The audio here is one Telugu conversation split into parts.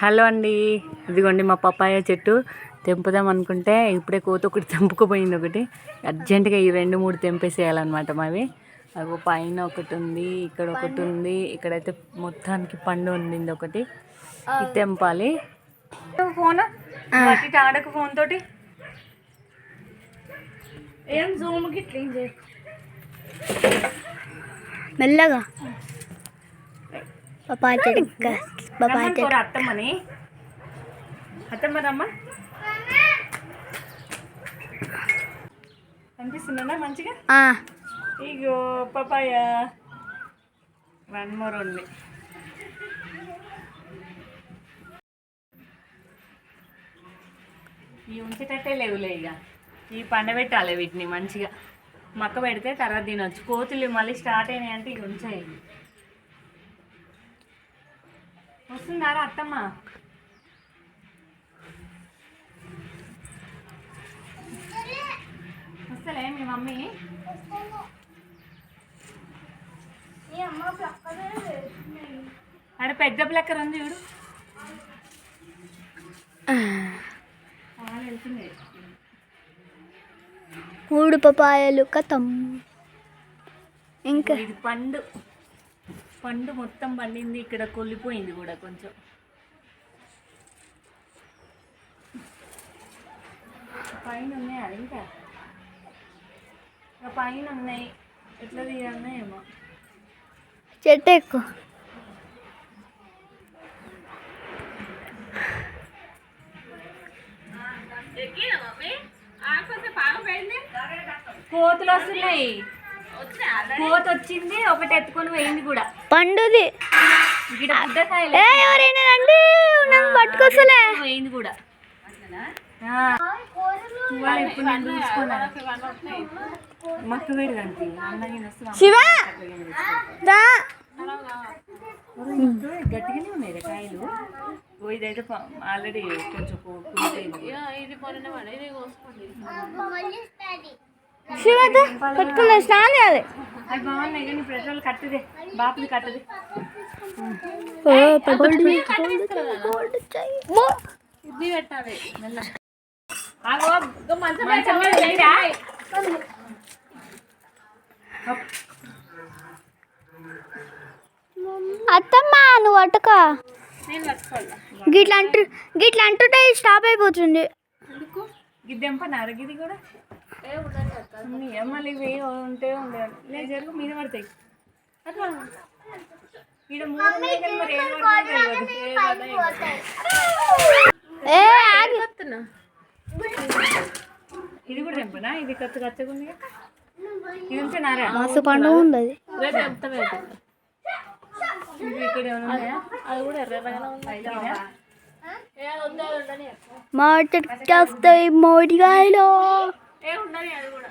హలో అండి, ఇదిగోండి మా పపాయ చెట్టు తెంపుదాం అనుకుంటే ఇప్పుడే కోత ఒకటి తెంపుకుపోయింది. ఒకటి అర్జెంటుగా ఈ 2-3 తెంపేసేయాలన్నమాట. మావి అవి పైన ఒకటి ఉంది, ఇక్కడ ఒకటి ఉంది, ఇక్కడైతే మొత్తానికి పండు ఉండింది ఒకటి. ఇది తెంపాలి. ఫోన్ ఆడకు, ఫోన్ తోటి ఏం జూమ్కి క్లీన్ చేయ మెల్లగా. పపాయ చెట్టు అత్తమ్మని అత్తమ్మదమ్మ కనిపిస్తుందా మంచిగా? ఇగో పపాయ 1 more ఉంది. ఇవి ఉంచేటట్టే లేవులే, ఇక ఇవి పండబెట్టాలి. వీటిని మంచిగా మక్క పెడితే తర్వాత తినొచ్చు. కోతులు మళ్ళీ స్టార్ట్ అయినాయి అంటే ఇవి ఉంచాయి. వస్తుందారా అత్తమ్మ? వస్తలే మీ మమ్మీ? అక్కడ పెద్ద ప్లక్కర్ ఉంది చూడు, వెళ్తుంది. 3 పపాయలు కథం. ఇంకా ఇది పండు మొత్తం పండింది. ఇక్కడ కొల్లిపోయింది కూడా కొంచెం. పైన ఉన్నాయి, అది ఇంకా పైన ఉన్నాయి. ఎట్లా తీయాలన్నా ఏమో. చెట్టు ఎక్కువ కోతులు వస్తున్నాయి. కోత వచ్చింది, ఒకటి ఎత్తుకొని పోయింది కూడా. పండుది పట్టుకొస్తలే పోయింది కూడా. ఇప్పుడు నేను చూసుకున్నాను. మక్క వేడి కంటే గట్టిగానే ఉన్నాయి కాయలు. ఇదైతే ఆల్రెడీ కొంచెం పట్టుకున్నా స్నానం చేయాలి. అది బాగున్నాయి కానీ పెట్రోల్ కట్టదే, బాపుది కట్టది. ఇది పెట్టాలి మెల్ల. అత్తమ్మ నువ్వు అట్టక గిట్లా అంటుంటే స్టాప్ అయిపోతుంది. గిద్దెంపనారు గిది కూడా మళ్ళీ ఇవి ఉంటే ఉండేవాళ్ళు. లేదు జరుగు మీద పడతాయి అట్లా. ఇక్కడ 3 మరి ఏం ఇది కూడా తెంపనా? ఇది కచ్చగా ఉంది. ఇది ఉంటేనారా మస్తు పండుగ ఉంది. ఇది ఇక్కడ ఏమైనా ఉన్నాయా? అది కూడా ఎర్రగానే ఉంది. మాట్లాస్తాయి మోడిగాయలో ఉండని. అది కూడా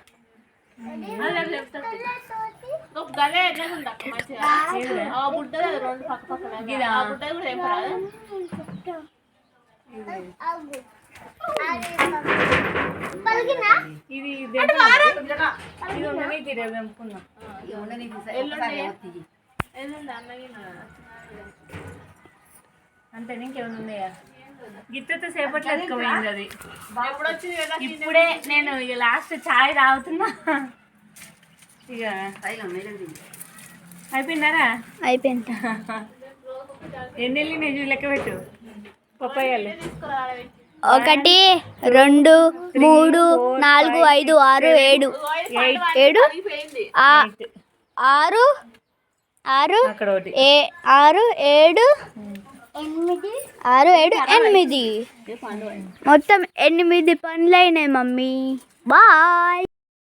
అంటే ఇంకేమైనా ఉన్నాయా? గిత్తతో సేపట్లో ఎత్తుకుపోయింది అది. ఇప్పుడే నేను ఇక లాస్ట్ ఛాయ్ తాగుతున్నా. ఇక అయిపోయిందారా? అయిపోయింది. ఎన్ని వెళ్ళినాయి లెక్క పెట్టు పప్పాయాలు. 1 2 3 4 5 6 7 7 6 8 మొత్తం 8 పండ్లు అయినాయి మమ్మీ. బాయ్.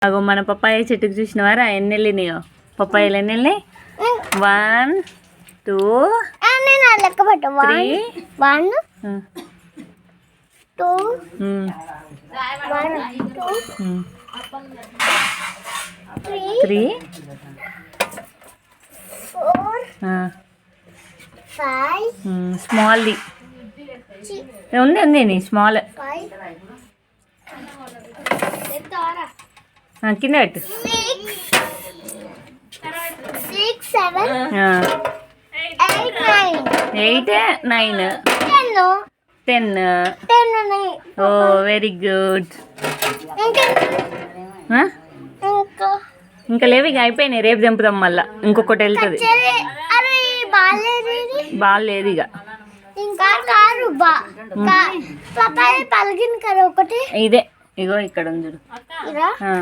అగో మన పప్పాయ చెట్టుకు చూసినవారా ఎన్ని వెళ్ళినాయో? పప్పాయలు ఎన్ని వెళ్ళినాయి? 1 2 లెక్క పెట్ట 1 2 3 4 5 స్మాల్ది ఉంది స్మాల్. కింద పెట్టు. 6 7 8 9 8 9 10. 10 ఉన్నాయి. ఓ వెరీ గుడ్. ఇంకా ఇంకా ఇంకా లేవు, ఇక అయిపోయినాయి. రేపు తెంపుదాం మళ్ళా, ఇంకొకటి వెళ్తుంది. సరే. అరే బాలేదు బాగాలేదు ఇక. ఇంకా కారు పప్పాయ పలిగింది కదా ఒకటి. ఇదే ఇగో ఇక్కడ ఉంది చూడు. ఇదా ఆ.